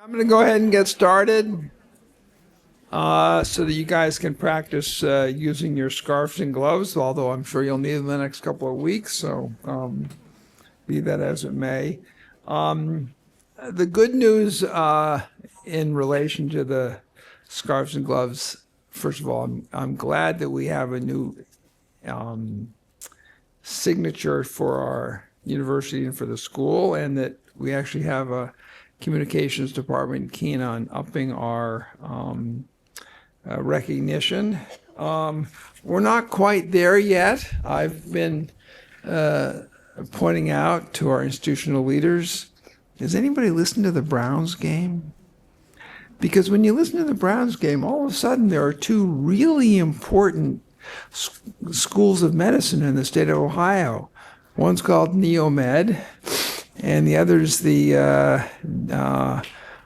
I'm going to go ahead and get started so that you guys can practice using your scarves and gloves, although I'm sure you'll need them the next couple of weeks, so be that as it may. The good news in relation to the scarves and gloves, first of all, I'm glad that we have a new signature for our university and for the school, and that we actually have a communications department keen on upping our recognition. We're not quite there yet. I've been pointing out to our institutional leaders, does anybody listen to the Browns game? Because when you listen to the Browns game, all of a sudden there are two really important schools of medicine in the state of Ohio. One's called Neomed, and the other's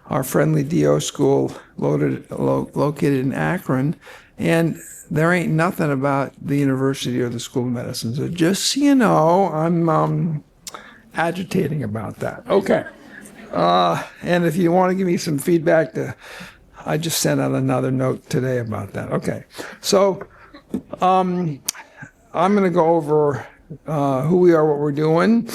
our friendly DO school located in Akron. And there ain't nothing about the university or the school of medicine. So just so you know, I'm agitating about that. Okay. And if you want to give me some feedback, I just sent out another note today about that. Okay. So I'm going to go over who we are, what we're doing,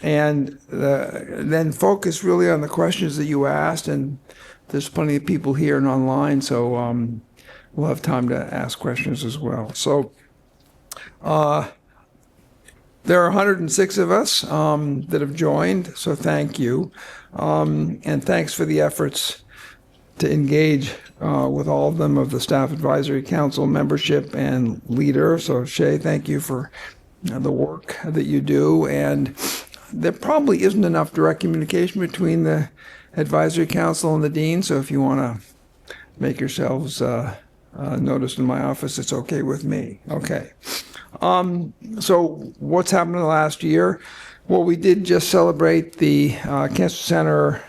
and then focus really on the questions that you asked. And there's plenty of people here and online, so we'll have time to ask questions as well. So there are 106 of us that have joined, so thank you. And thanks for the efforts to engage with all of them of the Staff Advisory Council membership and leader. So Shay, thank you for the work that you do. And there probably isn't enough direct communication between the Advisory Council and the Dean, so if you want to make yourselves noticed in my office, it's okay with me. Okay. So what's happened in the last year? Well, we did just celebrate the Cancer Center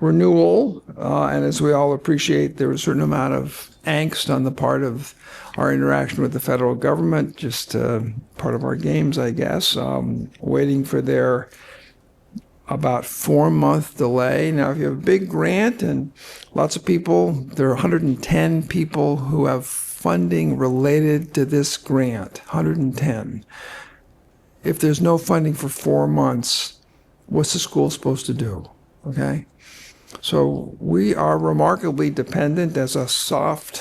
renewal, and as we all appreciate, there was a certain amount of angst on the part of our interaction with the federal government, just part of our games, I guess, waiting for their about 4-month delay. Now, if you have a big grant and lots of people, there are 110 people who have funding related to this grant, 110. If there's no funding for 4 months, what's the school supposed to do? Okay? So we are remarkably dependent as a soft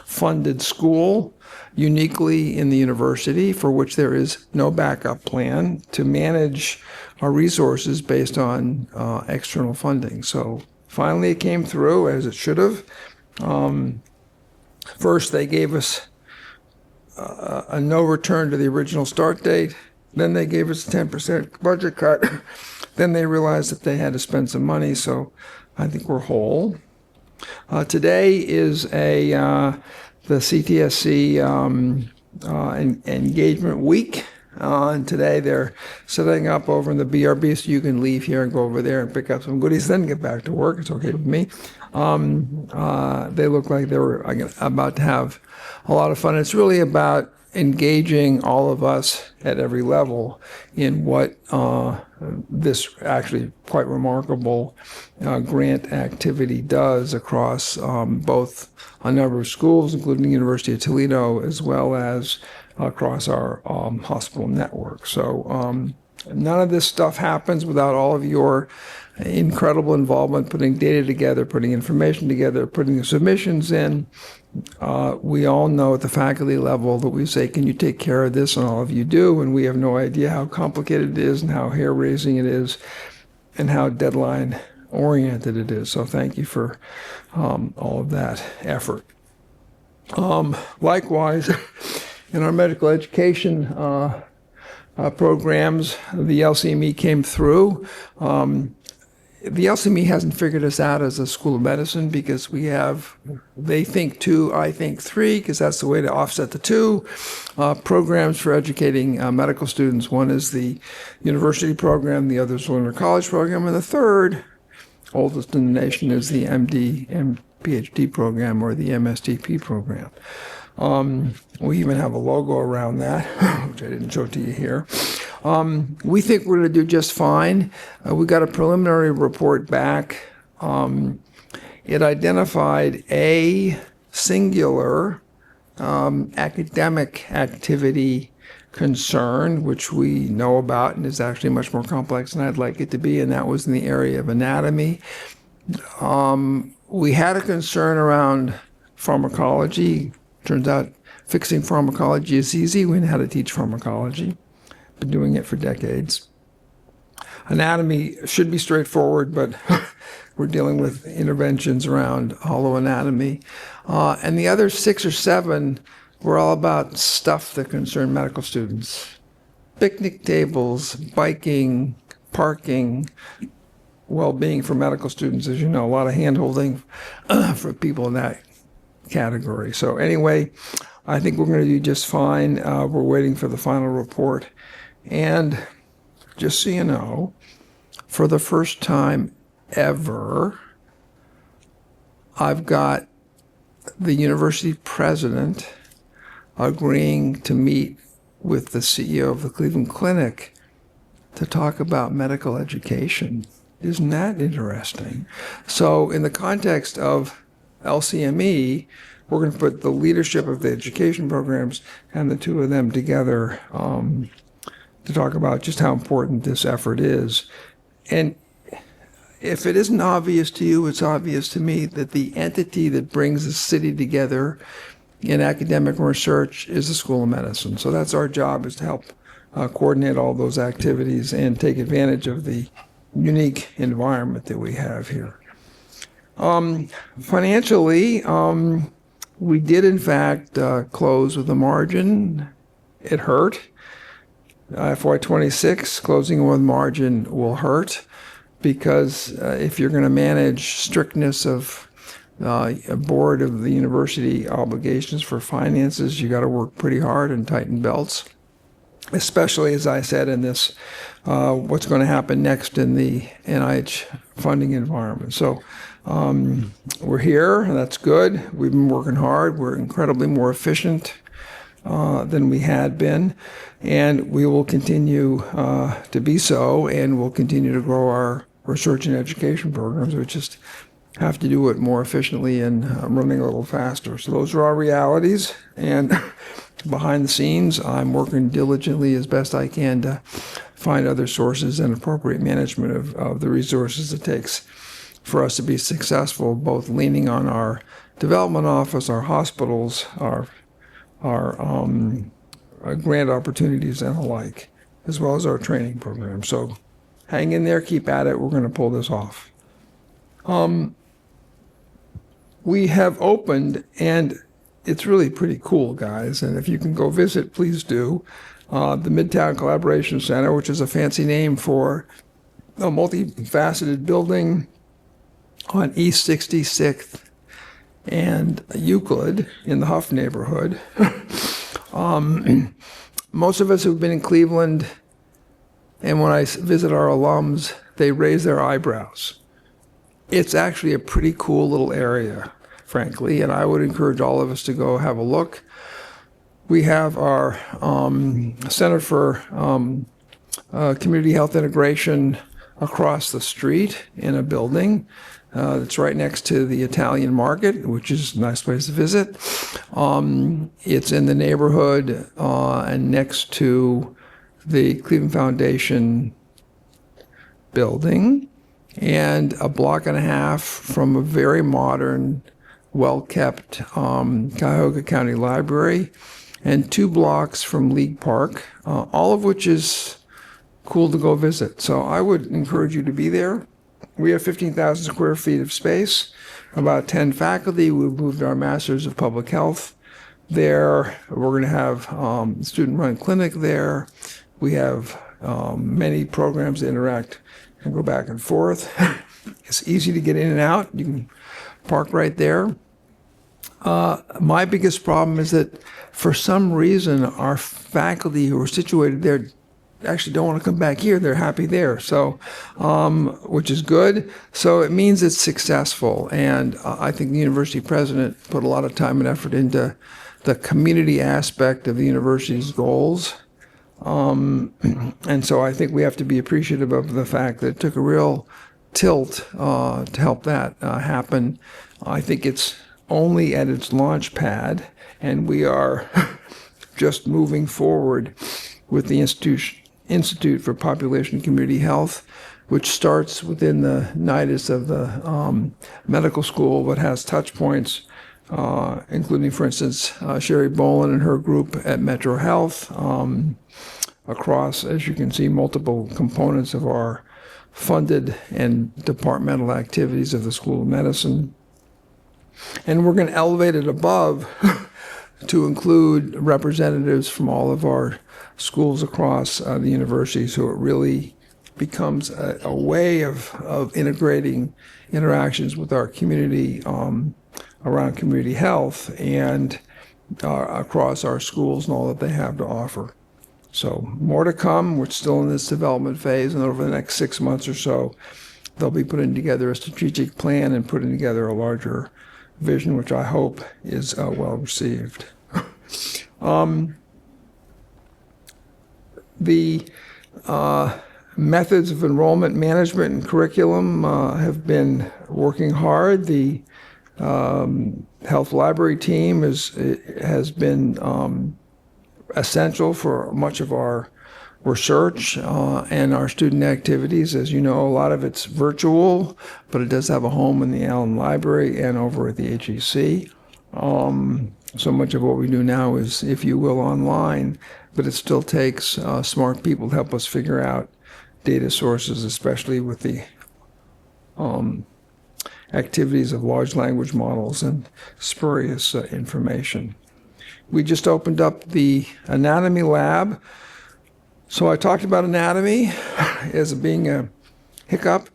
funded school, uniquely in the university, for which there is no backup plan to manage our resources based on external funding. So finally it came through, as it should have. First, they gave us a no return to the original start date. Then they gave us a 10% budget cut. Then they realized that they had to spend some money, so I think we're whole. Today is the CTSC engagement week. And today they're setting up over in the BRB, so you can leave here and go over there and pick up some goodies, then get back to work. It's okay with me. They look like they were about to have a lot of fun. It's really about engaging all of us at every level in what this actually quite remarkable grant activity does across both a number of schools, including the University of Toledo, as well as across our hospital network. So none of this stuff happens without all of your incredible involvement, putting data together, putting information together, putting the submissions in. We all know at the faculty level that we say, can you take care of this? And all of you do, and we have no idea how complicated it is and how hair-raising it is and how deadline-oriented it is. So thank you for all of that effort. Likewise, in our medical education programs, the LCME came through. The LCME hasn't figured us out as a school of medicine because they think 2, I think 3, because that's the way to offset the 2 programs for educating medical students. One is the university program, the other is the learner college program, and the third, oldest in the nation, is the MD and PhD program, or the MSTP program. We even have a logo around that, which I didn't show to you here. We think we're going to do just fine. We got a preliminary report back. It identified a singular academic activity concern, which we know about and is actually much more complex than I'd like it to be, and that was in the area of anatomy. We had a concern around pharmacology. Turns out fixing pharmacology is easy. We know how to teach pharmacology. Been doing it for decades. Anatomy should be straightforward, but we're dealing with interventions around hollow anatomy. And the other 6 or 7 were all about stuff that concerned medical students. Picnic tables, biking, parking, well-being for medical students, as you know, a lot of hand-holding for people in that category. So anyway, I think we're going to do just fine. We're waiting for the final report. And just so you know, for the first time ever, I've got the university president agreeing to meet with the CEO of the Cleveland Clinic to talk about medical education. Isn't that interesting? So in the context of LCME, we're going to put the leadership of the education programs and the two of them together to talk about just how important this effort is. And if it isn't obvious to you, it's obvious to me that the entity that brings the city together in academic research is the School of Medicine. So that's our job, is to help coordinate all those activities and take advantage of the unique environment that we have here. Financially, we did in fact close with a margin. It hurt. FY26 closing with margin will hurt, because if you're going to manage strictness of a board of the university obligations for finances, you got to work pretty hard and tighten belts, especially, as I said, in this what's going to happen next in the NIH funding environment. So we're here, and that's good. We've been working hard. We're incredibly more efficient than we had been, and we will continue to be so, and we'll continue to grow our research and education programs. We just have to do it more efficiently and running a little faster. So those are our realities, and behind the scenes, I'm working diligently as best I can to find other sources and appropriate management of the resources it takes for us to be successful, both leaning on our development office, our hospitals, our grant opportunities and the like, as well as our training program. So hang in there, keep at it. We're going to pull this off. We have opened, and it's really pretty cool, guys, and if you can go visit, please do, the Midtown Collaboration Center, which is a fancy name for a multifaceted building on East 66th and Euclid in the Huff neighborhood. Most of us who've been in Cleveland, and when I visit our alums, they raise their eyebrows. It's actually a pretty cool little area, frankly, and I would encourage all of us to go have a look. We have our Center for Community Health Integration across the street in a building that's right next to the Italian Market, which is a nice place to visit. It's in the neighborhood and next to the Cleveland Foundation building, and a block and a half from a very modern, well-kept Cuyahoga County Library, and 2 blocks from League Park, all of which is cool to go visit. So I would encourage you to be there. We have 15,000 square feet of space, about 10 faculty. We've moved our Masters of Public Health there. We're going to have student-run clinic there. We have many programs that interact and go back and forth. It's easy to get in and out. You can park right there. My biggest problem is that for some reason our faculty who are situated there actually don't want to come back here. They're happy there, so which is good. So it means it's successful, and I think the university president put a lot of time and effort into the community aspect of the university's goals. And so I think we have to be appreciative of the fact that it took a real tilt to help that happen. I think it's only at its launch pad, and we are just moving forward with the Institute for Population and Community Health, which starts within the nidus of the medical school, but has touch points, including, for instance, Sherry Boland and her group at Metro Health, across, as you can see, multiple components of our funded and departmental activities of the School of Medicine. And we're going to elevate it above to include representatives from all of our schools across the university, so it really becomes a way of integrating interactions with our community around community health and across our schools and all that they have to offer. So more to come. We're still in this development phase, and over the next 6 months or so, they'll be putting together a strategic plan and putting together a larger vision, which I hope is well received. The methods of enrollment management and curriculum have been working hard. The health library team has been essential for much of our research and our student activities. As you know, a lot of it's virtual, but it does have a home in the Allen Library and over at the HEC. So much of what we do now is, if you will, online, but it still takes smart people to help us figure out data sources, especially with the activities of large language models and spurious information. We just opened up the anatomy lab. So I talked about anatomy as being a hiccup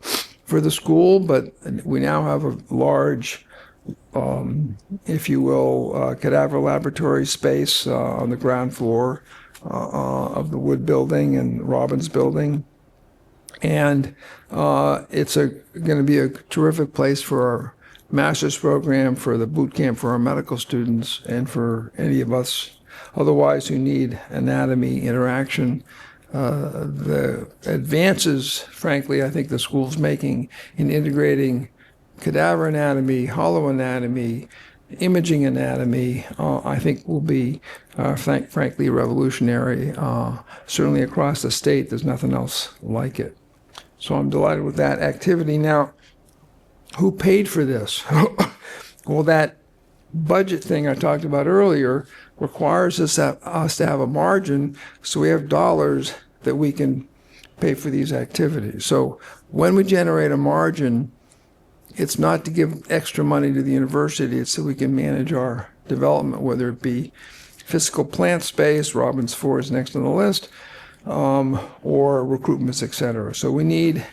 for the school, but we now have a large, if you will, cadaver laboratory space on the ground floor of the Wood Building and Robbins Building. And it's going to be a terrific place for our master's program, for the boot camp for our medical students, and for any of us otherwise who need anatomy interaction. The advances, frankly, I think the school's making in integrating cadaver anatomy, hollow anatomy, imaging anatomy, I think will be, frankly, revolutionary. Certainly across the state, there's nothing else like it. So I'm delighted with that activity. Now, who paid for this? Well, that budget thing I talked about earlier requires us to have a margin, so we have dollars that we can pay for these activities. So when we generate a margin, it's not to give extra money to the university, it's so we can manage our development, whether it be physical plant space, Robbins 4 is next on the list, or recruitments, et cetera. So we need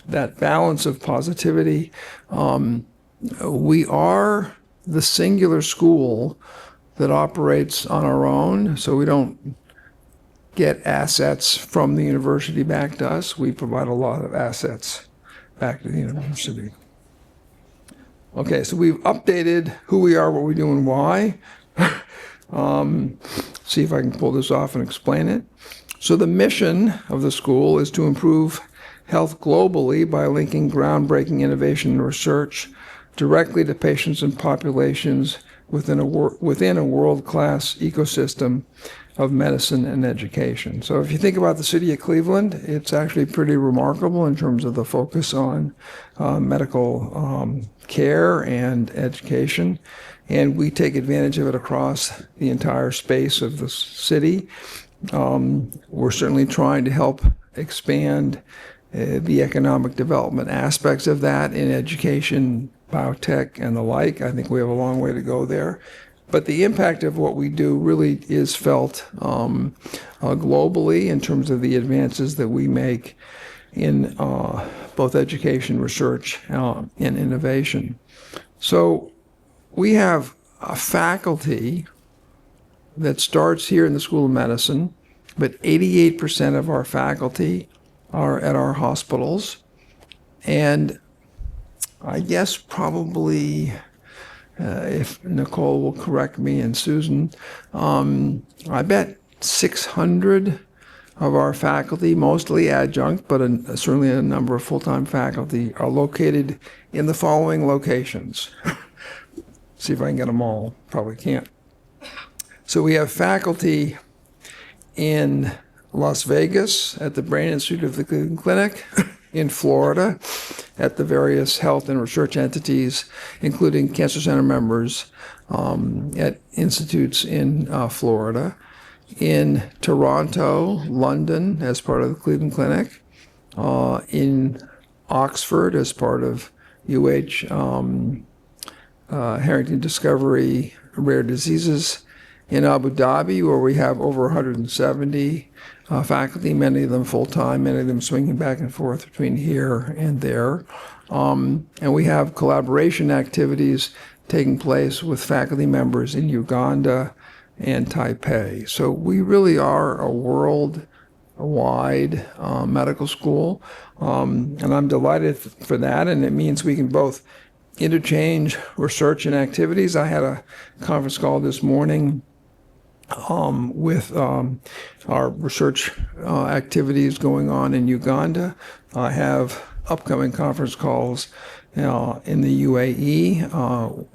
that balance of positivity. We are the singular school that operates on our own, so we don't get assets from the university back to us. We provide a lot of assets back to the university. Okay, so we've updated who we are, what we do, and why. See if I can pull this off and explain it. So the mission of the school is to improve health globally by linking groundbreaking innovation and research directly to patients and populations within a world-class ecosystem of medicine and education. So if you think about the city of Cleveland, it's actually pretty remarkable in terms of the focus on medical care and education. And we take advantage of it across the entire space of the city. We're certainly trying to help expand the economic development aspects of that in education, biotech, and the like. I think we have a long way to go there. But the impact of what we do really is felt globally in terms of the advances that we make in both education, research, and innovation. So we have a faculty that starts here in the School of Medicine, but 88% of our faculty are at our hospitals. And I guess probably, if Nicole will correct me and Susan, I bet 600 of our faculty, mostly adjunct, but certainly a number of full-time faculty, are located in the following locations. See if I can get them all. Probably can't. So we have faculty in Las Vegas at the Brain Institute of the Cleveland Clinic, in Florida at the various health and research entities, including Cancer Center members at institutes in Florida, in Toronto, London as part of the Cleveland Clinic, in Oxford as part of Harrington Discovery Rare Diseases, in Abu Dhabi, where we have over 170 faculty, many of them full-time, many of them swinging back and forth between here and there. And we have collaboration activities taking place with faculty members in Uganda and Taipei. So we really are a worldwide medical school, and I'm delighted for that, and it means we can both interchange research and activities. I had a conference call this morning with our research activities going on in Uganda. I have upcoming conference calls in the UAE,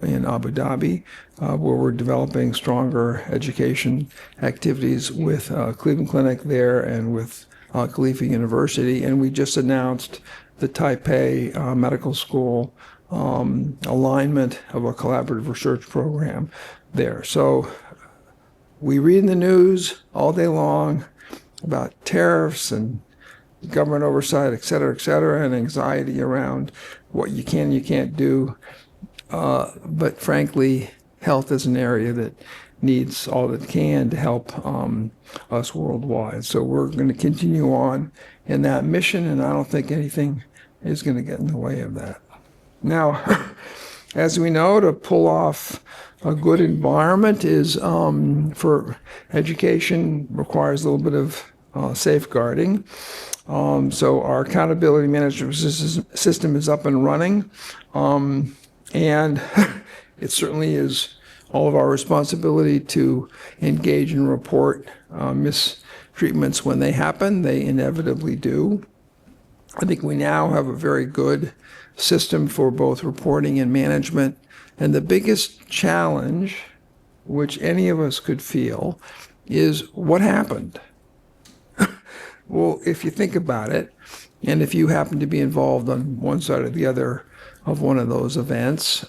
in Abu Dhabi, where we're developing stronger education activities with Cleveland Clinic there and with Khalifa University. And we just announced the Taipei Medical School alignment of a collaborative research program there. So we read in the news all day long about tariffs and government oversight, et cetera, and anxiety around what you can and you can't do. But frankly, health is an area that needs all it can to help us worldwide. So we're going to continue on in that mission, and I don't think anything is going to get in the way of that. Now, as we know, to pull off a good environment is for education requires a little bit of safeguarding. So our accountability management system is up and running, and it certainly is all of our responsibility to engage and report mistreatments when they happen. They inevitably do. I think we now have a very good system for both reporting and management. And the biggest challenge, which any of us could feel, is what happened? Well, if you think about it, and if you happen to be involved on one side or the other of one of those events,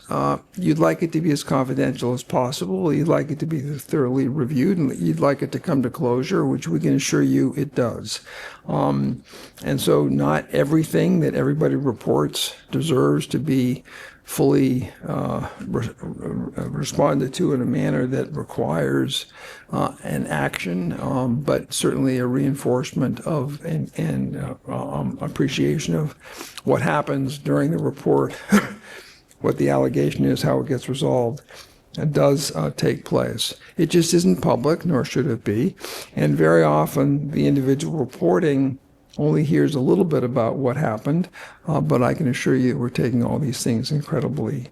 you'd like it to be as confidential as possible. You'd like it to be thoroughly reviewed, and you'd like it to come to closure, which we can assure you it does. And so not everything that everybody reports deserves to be fully responded to in a manner that requires an action, but certainly a reinforcement of and appreciation of what happens during the report, what the allegation is, how it gets resolved. It does take place. It just isn't public, nor should it be, and very often the individual reporting only hears a little bit about what happened, but I can assure you we're taking all these things incredibly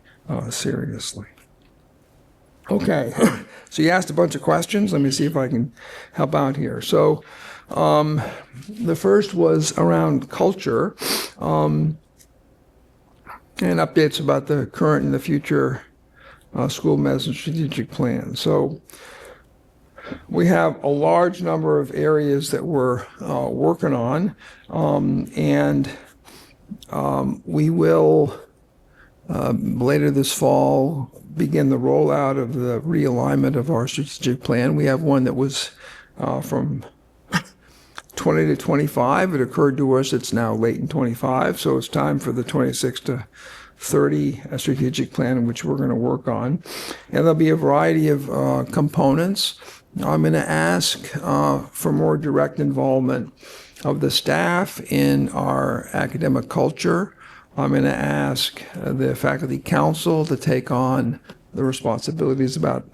seriously. Okay, so you asked a bunch of questions. Let me see if I can help out here. So the first was around culture and updates about the current and the future school medicine strategic plan. So we have a large number of areas that we're working on, and we will later this fall begin the rollout of the realignment of our strategic plan. We have one that was from 20 to 25. It occurred to us it's now late in 25, so it's time for the 26 to 30 strategic plan, which we're going to work on. And there'll be a variety of components. I'm going to ask for more direct involvement of the staff in our academic culture. I'm going to ask the faculty council to take on the responsibilities about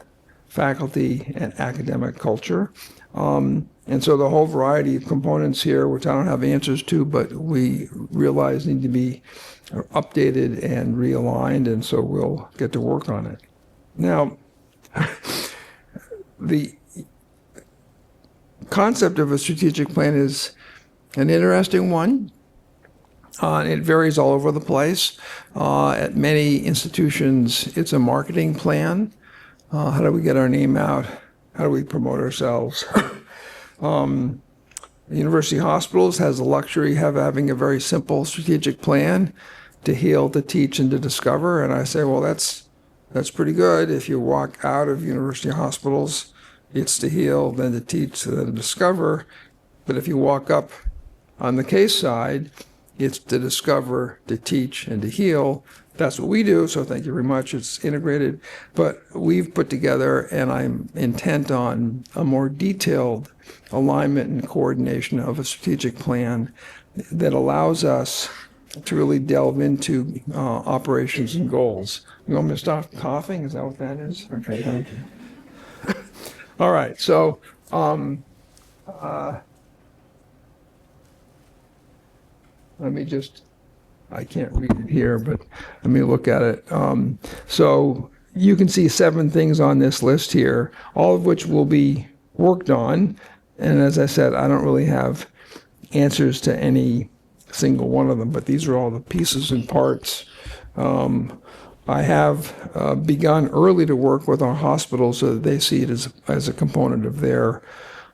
faculty and academic culture. And so the whole variety of components here, which I don't have answers to, but we realize need to be updated and realigned, and so we'll get to work on it. Now, the concept of a strategic plan is an interesting one. It varies all over the place. At many institutions, it's a marketing plan. How do we get our name out? How do we promote ourselves? University Hospitals has the luxury of having a very simple strategic plan to heal, to teach, and to discover. And I say, well, that's pretty good. If you walk out of university hospitals, it's to heal, then to teach, then to discover. But if you walk up on the case side, it's to discover, to teach, and to heal. That's what we do, so thank you very much. It's integrated. But we've put together, and I'm intent on, a more detailed alignment and coordination of a strategic plan that allows us to really delve into operations and goals. You want me to stop coughing? Is that what that is? Okay, thank you. All right, so let me just, I can't read it here, but let me look at it. So you can see 7 things on this list here, all of which will be worked on. And as I said, I don't really have answers to any single one of them, but these are all the pieces and parts. I have begun early to work with our hospitals so that they see it as a component of their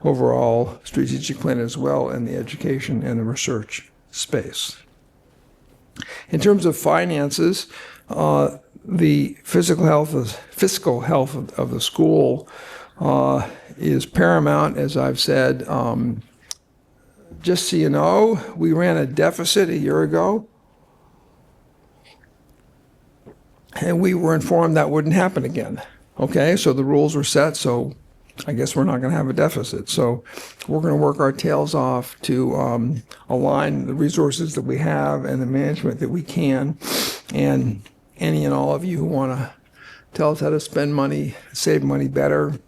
overall strategic plan as well in the education and the research space. In terms of finances, the fiscal health of the school is paramount, as I've said. Just so you know, we ran a deficit a year ago, and we were informed that wouldn't happen again. Okay, so the rules were set, so I guess we're not going to have a deficit. So we're going to work our tails off to align the resources that we have and the management that we can. And any and all of you who want to tell us how to spend money, save money better,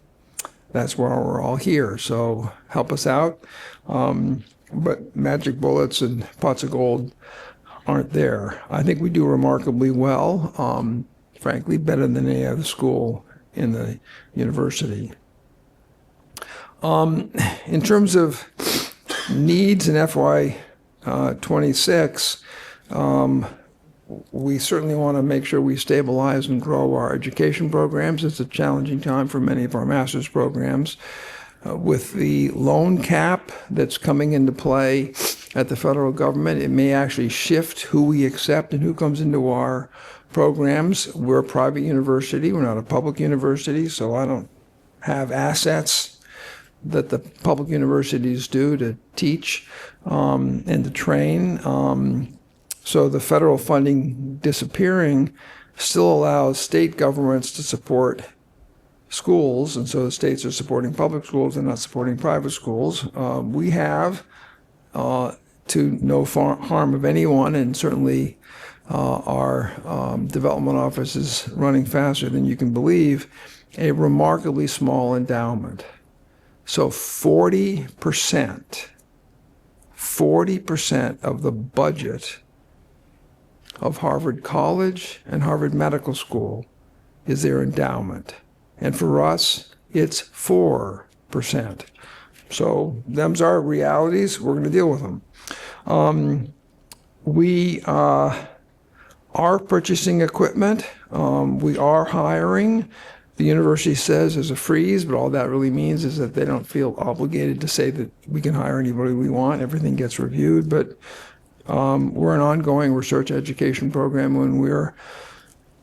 that's why we're all here. So help us out. But magic bullets and pots of gold aren't there. I think we do remarkably well, frankly, better than any other school in the university. In terms of needs in FY 26, we certainly want to make sure we stabilize and grow our education programs. It's a challenging time for many of our master's programs. With the loan cap that's coming into play at the federal government, it may actually shift who we accept and who comes into our programs. We're a private university. We're not a public university, so I don't have assets that the public universities do to teach and to train. So the federal funding disappearing still allows state governments to support schools, and so the states are supporting public schools and not supporting private schools. We have, to no harm of anyone, and certainly our development office is running faster than you can believe, a remarkably small endowment. So 40% of the budget of Harvard College and Harvard Medical School is their endowment. And for us, it's 4%. So them's our realities. We're going to deal with them. We are purchasing equipment. We are hiring. The university says there's a freeze, but all that really means is that they don't feel obligated to say that we can hire anybody we want. Everything gets reviewed. But we're an ongoing research education program when we're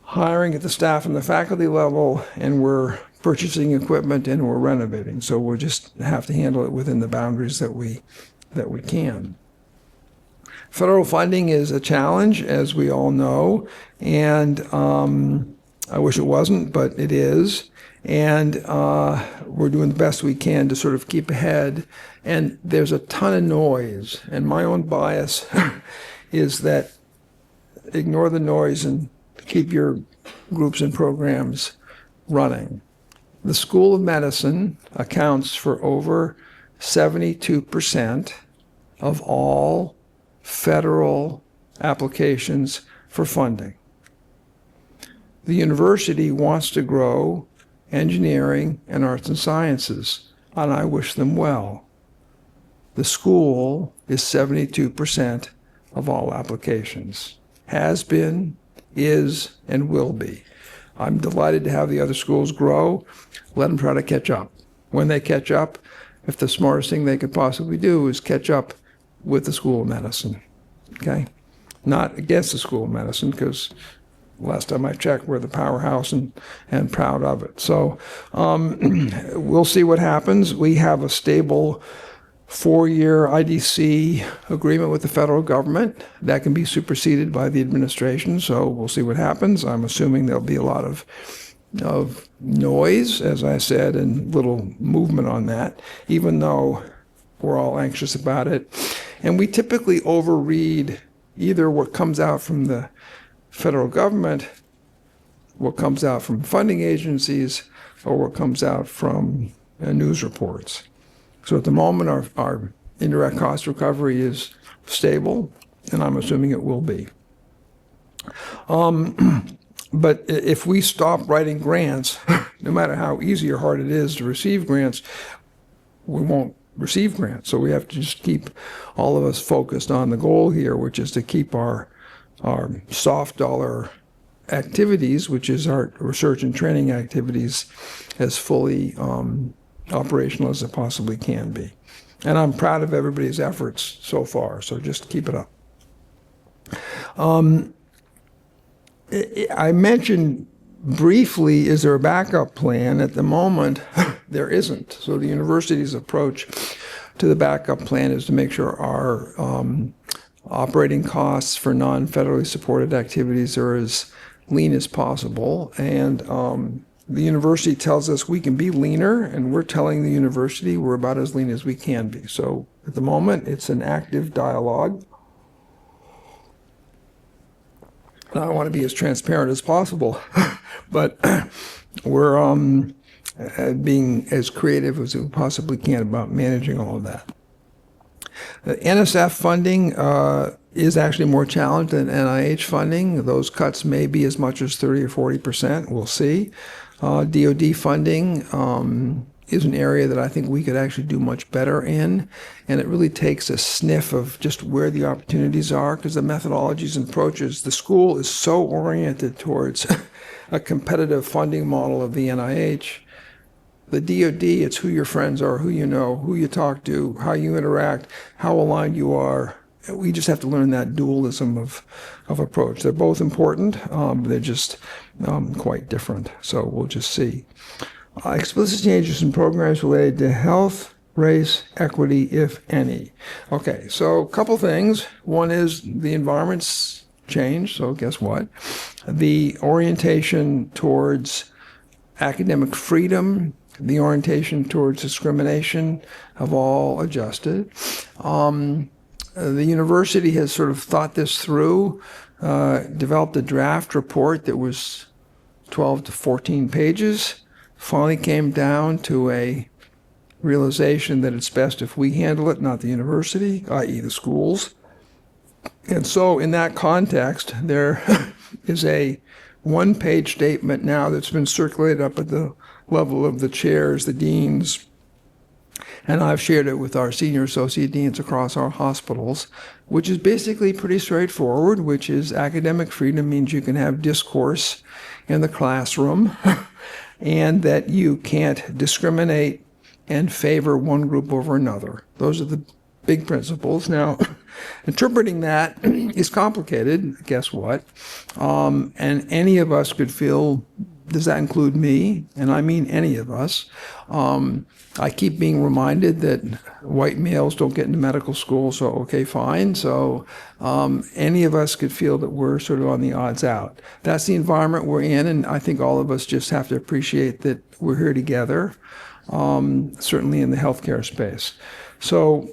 hiring at the staff and the faculty level, and we're purchasing equipment and we're renovating. So we'll just have to handle it within the boundaries that we can. Federal funding is a challenge, as we all know, and I wish it wasn't, but it is. And we're doing the best we can to sort of keep ahead. And there's a ton of noise. And my own bias is that ignore the noise and keep your groups and programs running. The School of Medicine accounts for over 72% of all federal applications for funding. The university wants to grow engineering and arts and sciences, and I wish them well. The school is 72% of all applications. Has been, is, and will be. I'm delighted to have the other schools grow. Let them try to catch up. When they catch up, if the smartest thing they could possibly do is catch up with the School of Medicine, okay? Not against the School of Medicine, because last time I checked, we're the powerhouse and proud of it. So we'll see what happens. We have a stable 4-year IDC agreement with the federal government that can be superseded by the administration. So we'll see what happens. I'm assuming there'll be a lot of noise, as I said, and little movement on that, even though we're all anxious about it. And we typically overread either what comes out from the federal government, what comes out from funding agencies, or what comes out from news reports. So at the moment, our indirect cost recovery is stable, and I'm assuming it will be. But if we stop writing grants, no matter how easy or hard it is to receive grants, we won't receive grants. So we have to just keep all of us focused on the goal here, which is to keep our soft dollar activities, which is our research and training activities, as fully operational as it possibly can be. And I'm proud of everybody's efforts so far, so just keep it up. I mentioned briefly, is there a backup plan? At the moment, there isn't. So the university's approach to the backup plan is to make sure our operating costs for non-federally supported activities are as lean as possible. And the university tells us we can be leaner, and we're telling the university we're about as lean as we can be. So at the moment, it's an active dialogue. And I want to be as transparent as possible, but we're being as creative as we possibly can about managing all of that. The NSF funding is actually more challenged than NIH funding. Those cuts may be as much as 30 or 40%. We'll see. DoD funding is an area that I think we could actually do much better in, and it really takes a sniff of just where the opportunities are, because the methodologies and approaches, the school is so oriented towards a competitive funding model of the NIH. The DoD, it's who your friends are, who you know, who you talk to, how you interact, how aligned you are. We just have to learn that dualism of approach. They're both important, they're just quite different. So we'll just see. Explicit changes in programs related to health, race, equity, if any. Okay, so a couple things. One is the environment's changed, so guess what? The orientation towards academic freedom, the orientation towards discrimination have all adjusted. The university has sort of thought this through, developed a draft report that was 12 to 14 pages, finally came down to a realization that it's best if we handle it, not the university, i.e. the schools. And so in that context, there is a one-page statement now that's been circulated up at the level of the chairs, the deans, and I've shared it with our senior associate deans across our hospitals, which is basically pretty straightforward, which is academic freedom means you can have discourse in the classroom, and that you can't discriminate and favor one group over another. Those are the big principles. Now, interpreting that is complicated, guess what? And any of us could feel, does that include me? And I mean any of us. I keep being reminded that white males don't get into medical school, so okay, fine. So any of us could feel that we're sort of on the odds out. That's the environment we're in, and I think all of us just have to appreciate that we're here together, certainly in the healthcare space. So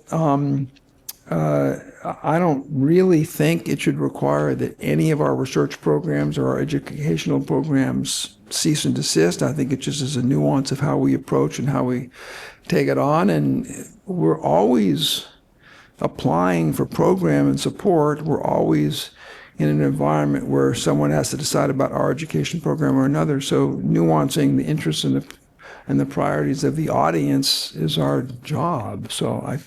I don't really think it should require that any of our research programs or our educational programs cease and desist. I think it just is a nuance of how we approach and how we take it on. And we're always applying for program and support. We're always in an environment where someone has to decide about our education program or another. So nuancing the interests and the priorities of the audience is our job. So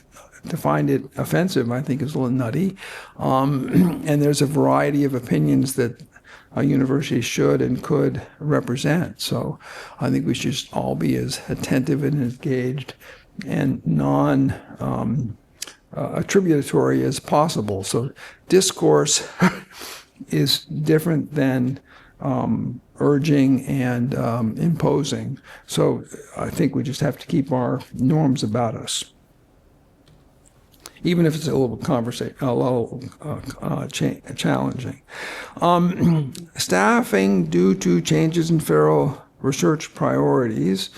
to find it offensive, I think, is a little nutty. And there's a variety of opinions that a university should and could represent. So I think we should all be as attentive and engaged and non-attributory as possible. So discourse is different than urging and imposing. So I think we just have to keep our norms about us, even if it's a little challenging. Staffing due to changes in federal research priorities.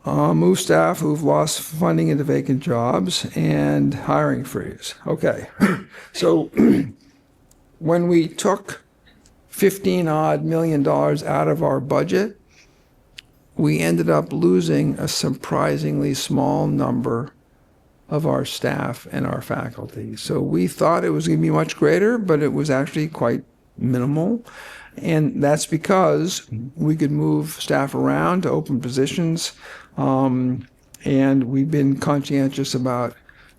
Move staff who've lost funding into vacant jobs, and hiring freeze. Okay, so when we took $15-odd million out of our budget, we ended up losing a surprisingly small number of our staff and our faculty. So we thought it was going to be much greater, but it was actually quite minimal. And that's because we could move staff around to open positions, and we've been conscientious about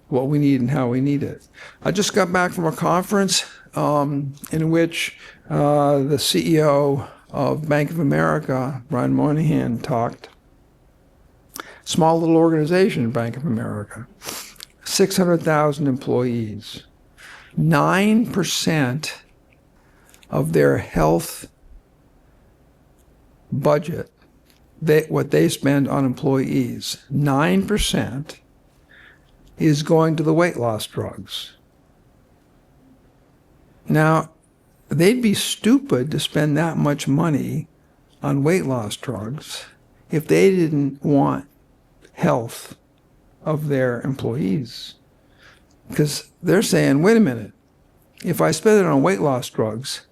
what we need and how we need it. I just got back from a conference in which the CEO of Bank of America, Brian Moynihan, talked. Small little organization, Bank of America, 600,000 employees. 9% of their health budget, what they spend on employees, 9% is going to the weight loss drugs. Now, they'd be stupid to spend that much money on weight loss drugs if they didn't want health of their employees. Because they're saying, wait a minute, if I spend it on weight loss drugs,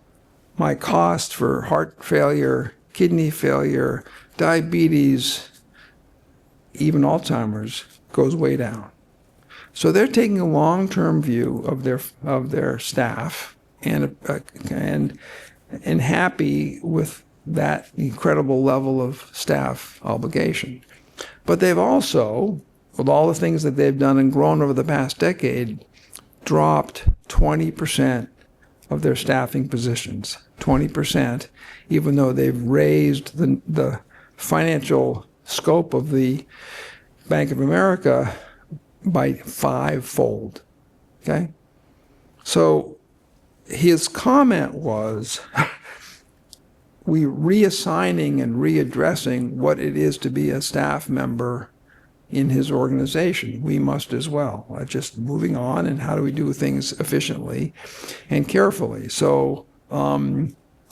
my cost for heart failure, kidney failure, diabetes, even Alzheimer's goes way down. So they're taking a long-term view of their staff and happy with that incredible level of staff obligation. But they've also, with all the things that they've done and grown over the past decade, dropped 20% of their staffing positions, 20%, even though they've raised the financial scope of the Bank of America by 5-fold, okay? So his comment was, we reassigning and readdressing what it is to be a staff member in his organization. We must as well. Just moving on, and how do we do things efficiently and carefully? So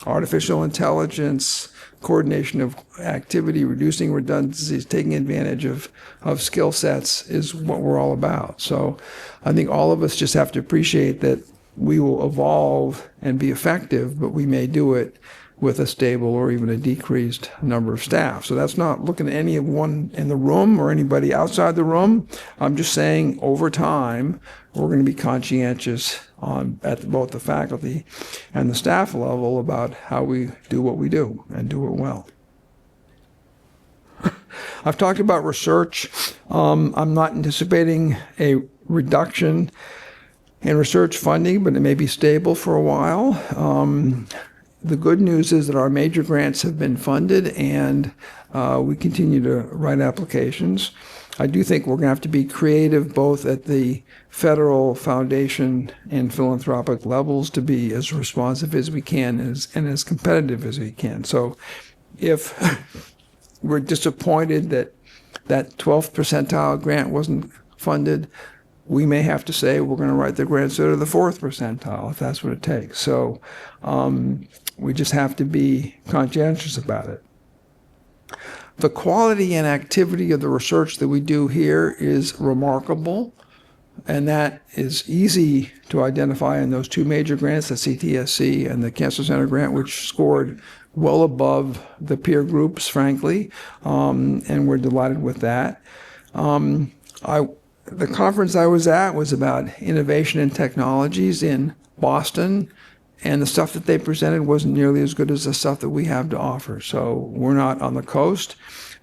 artificial intelligence, coordination of activity, reducing redundancies, taking advantage of skill sets is what we're all about. So I think all of us just have to appreciate that we will evolve and be effective, but we may do it with a stable or even a decreased number of staff. So that's not looking at anyone in the room or anybody outside the room. I'm just saying over time, we're going to be conscientious at both the faculty and the staff level about how we do what we do and do it well. I've talked about research. I'm not anticipating a reduction in research funding, but it may be stable for a while. The good news is that our major grants have been funded, and we continue to write applications. I do think we're going to have to be creative both at the federal, foundation, and philanthropic levels to be as responsive as we can and as competitive as we can. So if we're disappointed that that 12th percentile grant wasn't funded, we may have to say we're going to write the grants that are the 4th percentile, if that's what it takes. So we just have to be conscientious about it. The quality and activity of the research that we do here is remarkable, and that is easy to identify in those two major grants, the CTSC and the Cancer Center grant, which scored well above the peer groups, frankly, and we're delighted with that. The conference I was at was about innovation and technologies in Boston, and the stuff that they presented wasn't nearly as good as the stuff that we have to offer. So we're not on the coast,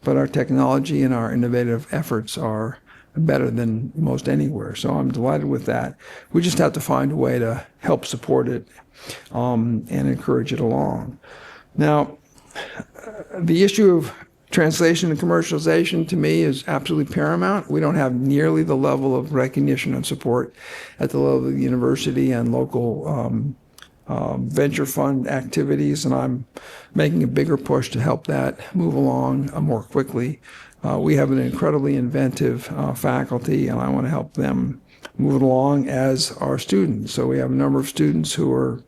but our technology and our innovative efforts are better than most anywhere. So I'm delighted with that. We just have to find a way to help support it and encourage it along. Now, the issue of translation and commercialization, to me, is absolutely paramount. We don't have nearly the level of recognition and support at the level of the university and local venture fund activities, and I'm making a bigger push to help that move along more quickly. We have an incredibly inventive faculty, and I want to help them move it along, as our students. So we have a number of students who are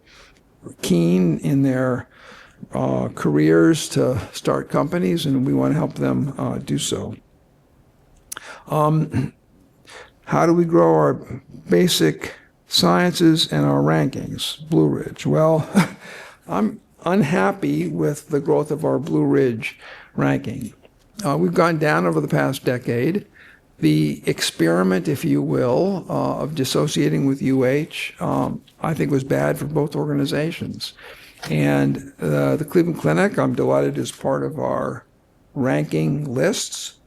keen in their careers to start companies, and we want to help them do so. How do we grow our basic sciences and our rankings? Blue Ridge. Well, I'm unhappy with the growth of our Blue Ridge ranking. We've gone down over the past decade. The experiment, if you will, of dissociating with UH, I think was bad for both organizations. And the Cleveland Clinic, I'm delighted, is part of our ranking lists.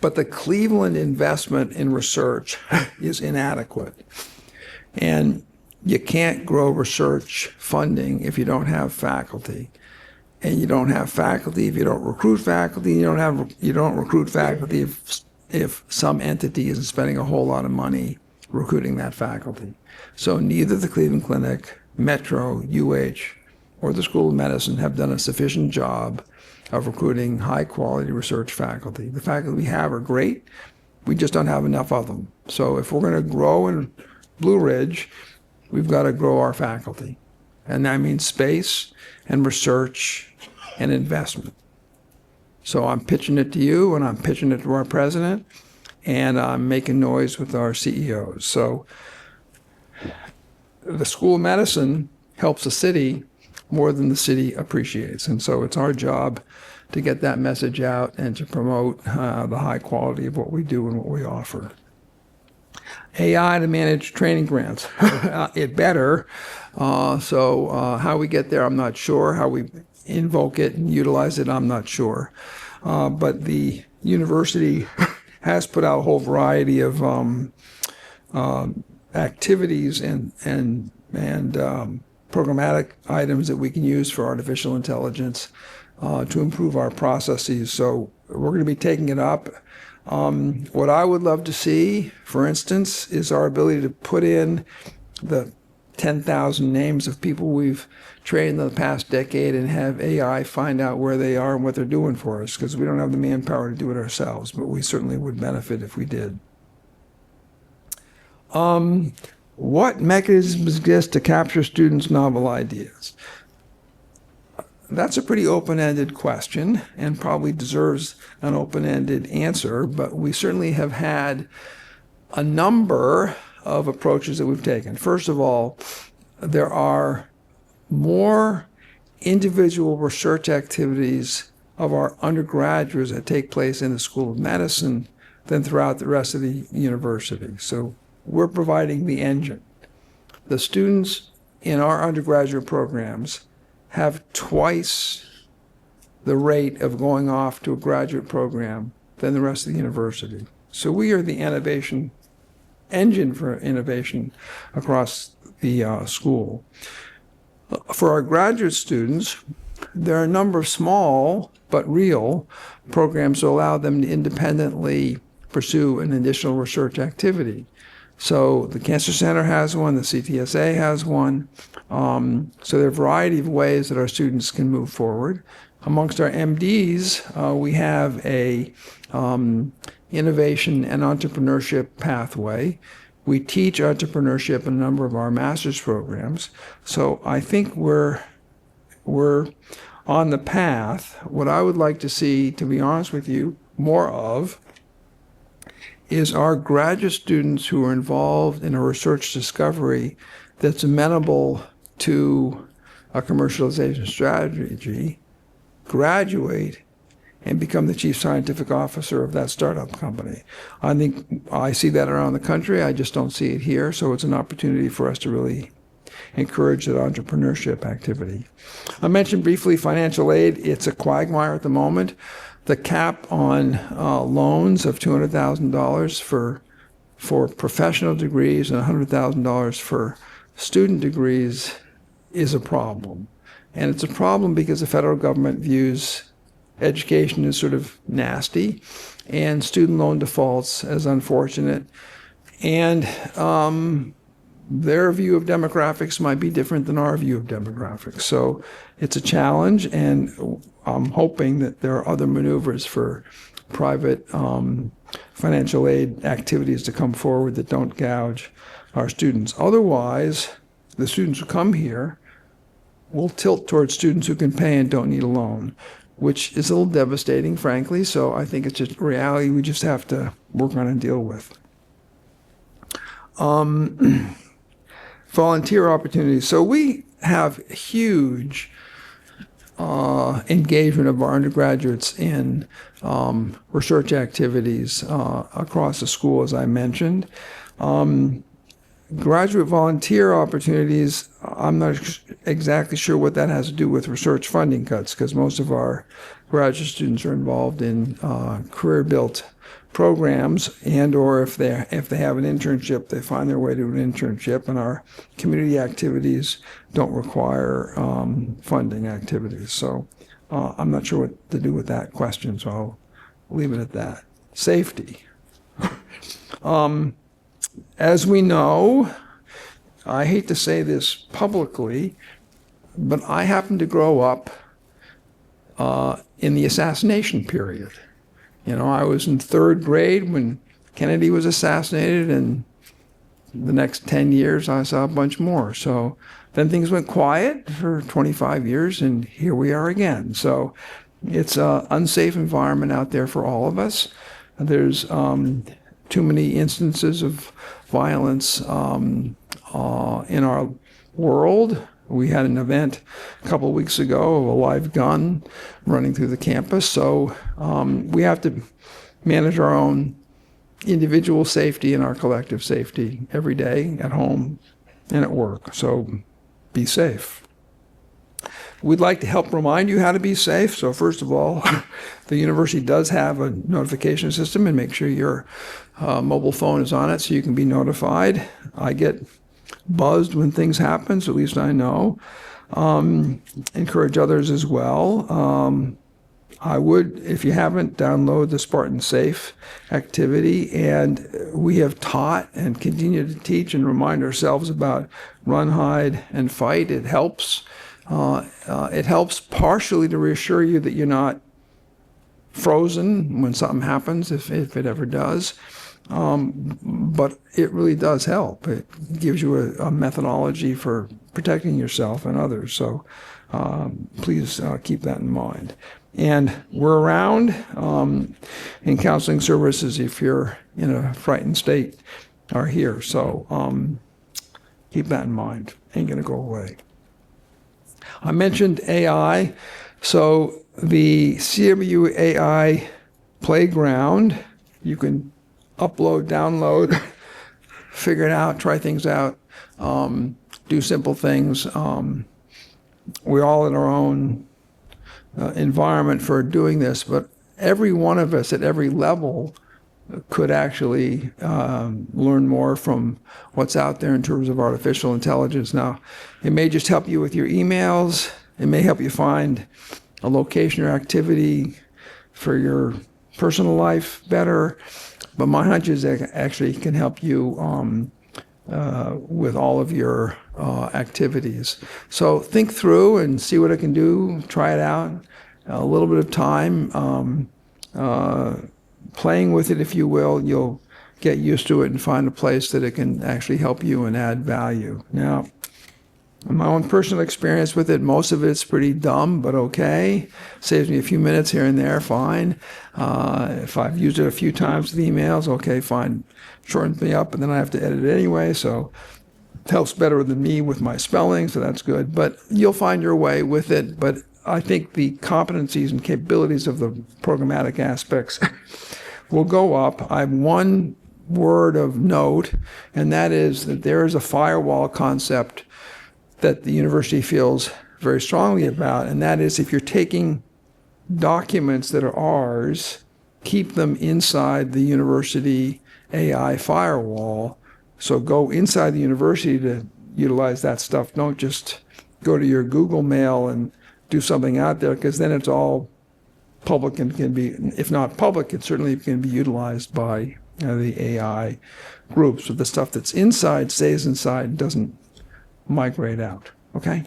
But the Cleveland investment in research is inadequate. And you can't grow research funding if you don't have faculty. And you don't have faculty if you don't recruit faculty. You don't recruit faculty if some entity isn't spending a whole lot of money recruiting that faculty. So neither the Cleveland Clinic, Metro, UH, or the School of Medicine have done a sufficient job of recruiting high-quality research faculty. The faculty we have are great. We just don't have enough of them. So if we're going to grow in Blue Ridge, we've got to grow our faculty. And that means space and research and investment. So I'm pitching it to you, and I'm pitching it to our president, and I'm making noise with our CEOs. So the School of Medicine helps the city more than the city appreciates. And so it's our job to get that message out and to promote the high quality of what we do and what we offer. AI to manage training grants. It better. So how we get there, I'm not sure. How we invoke it and utilize it, I'm not sure. But the university has put out a whole variety of activities and programmatic items that we can use for artificial intelligence to improve our processes. So we're going to be taking it up. What I would love to see, for instance, is our ability to put in the 10,000 names of people we've trained in the past decade and have AI find out where they are and what they're doing for us, because we don't have the manpower to do it ourselves, but we certainly would benefit if we did. What mechanisms exist to capture students' novel ideas? That's a pretty open-ended question and probably deserves an open-ended answer, but we certainly have had a number of approaches that we've taken. First of all, there are more individual research activities of our undergraduates that take place in the School of Medicine than throughout the rest of the university. So we're providing the engine. The students in our undergraduate programs have twice the rate of going off to a graduate program than the rest of the university. So we are the innovation engine for innovation across the school. For our graduate students, there are a number of small but real programs that allow them to independently pursue an additional research activity. So the Cancer Center has one, the CTSA has one. So there are a variety of ways that our students can move forward. Amongst our MDs, we have a innovation and entrepreneurship pathway. We teach entrepreneurship in a number of our master's programs. So I think we're on the path. What I would like to see, to be honest with you, more of is our graduate students who are involved in a research discovery that's amenable to a commercialization strategy, graduate, and become the chief scientific officer of that startup company. I think I see that around the country. I just don't see it here. So it's an opportunity for us to really encourage that entrepreneurship activity. I mentioned briefly financial aid. It's a quagmire at the moment. the cap on loans of $200,000 for professional degrees and $100,000 for student degrees is a problem. And it's a problem because the federal government views education as sort of nasty and student loan defaults as unfortunate. And their view of demographics might be different than our view of demographics. So it's a challenge, and I'm hoping that there are other maneuvers for private financial aid activities to come forward that don't gouge our students. Otherwise, the students who come here will tilt towards students who can pay and don't need a loan, which is a little devastating, frankly. So I think it's just a reality we just have to work on and deal with. Volunteer opportunities. So we have huge engagement of our undergraduates in research activities across the school, as I mentioned. Graduate volunteer opportunities, I'm not exactly sure what that has to do with research funding cuts, because most of our graduate students are involved in career-built programs, and or if they have an internship, they find their way to an internship, and our community activities don't require funding activities. So I'm not sure what to do with that question, so I'll leave it at that. Safety. As we know, I hate to say this publicly, but I happened to grow up in the assassination period. You know, I was in third grade when Kennedy was assassinated, and the next 10 years I saw a bunch more. So then things went quiet for 25 years, and here we are again. So it's an unsafe environment out there for all of us. There's too many instances of violence in our world. We had an event a couple of weeks ago of a live gun running through the campus. So we have to manage our own individual safety and our collective safety every day at home and at work. So be safe. We'd like to help remind you how to be safe. So first of all, the university does have a notification system, and make sure your mobile phone is on it so you can be notified. I get buzzed when things happen, so at least I know. Encourage others as well. I would, if you haven't, download the Spartan Safe activity, and we have taught and continue to teach and remind ourselves about run, hide, and fight. It helps. It helps partially to reassure you that you're not frozen when something happens, if it ever does. But it really does help. It gives you a methodology for protecting yourself and others. So please keep that in mind. And we're around in counseling services if you're in a frightened state are here. So keep that in mind. Ain't going to go away. I mentioned AI. So the CMU AI Playground, you can upload, download, figure it out, try things out, do simple things. We're all in our own environment for doing this, but every one of us at every level could actually learn more from what's out there in terms of artificial intelligence. Now, it may just help you with your emails. It may help you find a location or activity for your personal life better. But my hunch is that it actually can help you with all of your activities. So think through and see what it can do. Try it out. A little bit of time. Playing with it, if you will, you'll get used to it and find a place that it can actually help you and add value. Now, my own personal experience with it, most of it's pretty dumb, but okay. Saves me a few minutes here and there, fine. If I've used it a few times with emails, okay, fine. Shortens me up, and then I have to edit it anyway, so it helps better than me with my spelling, so that's good. But you'll find your way with it, but I think the competencies and capabilities of the programmatic aspects will go up. I have one word of note, and that is that there is a firewall concept that the university feels very strongly about, and that is if you're taking documents that are ours, keep them inside the university AI firewall. So go inside the university to utilize that stuff. Don't just go to your Google Mail and do something out there, because then it's all public and can be, if not public, it certainly can be utilized by the AI groups. So the stuff that's inside stays inside and doesn't migrate out. Okay?